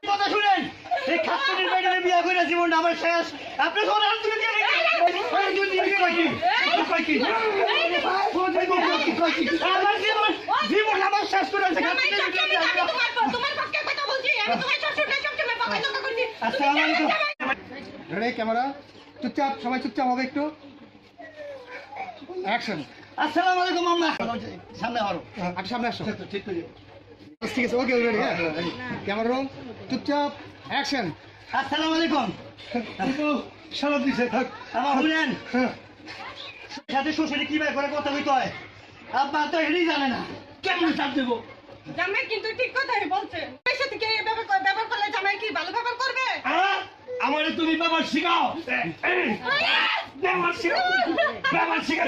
কথা শুনেন, এই খাতুনের মেয়েটারে বিয়া কইরা জীবনটা আমার শেষ। আপনি কোন আর তুমি কি আমার জীবন আমার শেষ করে আছে। ক্যামেরা চুপচাপ, সবাই চুপচাপ হবে একটু। অ্যাকশন। আসসালামু আলাইকুম আম্মা। সামনে হরো, আর সামনে আসো। ঠিক করে ঠিক আছে, ওকে রেডি। হ্যাঁ, ক্যামেরা রোল, চুপচাপ, অ্যাকশন। আসসালামু আলাইকুম। সারা দিছে থাক। আমার শুনেন, সাথে শ্বশুরে কি ভাই করে কথা কইতে হয়, আব্বা তো হেডি জানে না, কেমন চাপ দেবো? জামাই কিন্তু ঠিক কথাই বলছে। পয়সা থেকে ব্যবহার করলে জামাই কি ভালো ব্যবহার করবে? আমারে তুমি ব্যবহার শিখাও। ব্যবহার শিখাও, ব্যবহার শিখাও।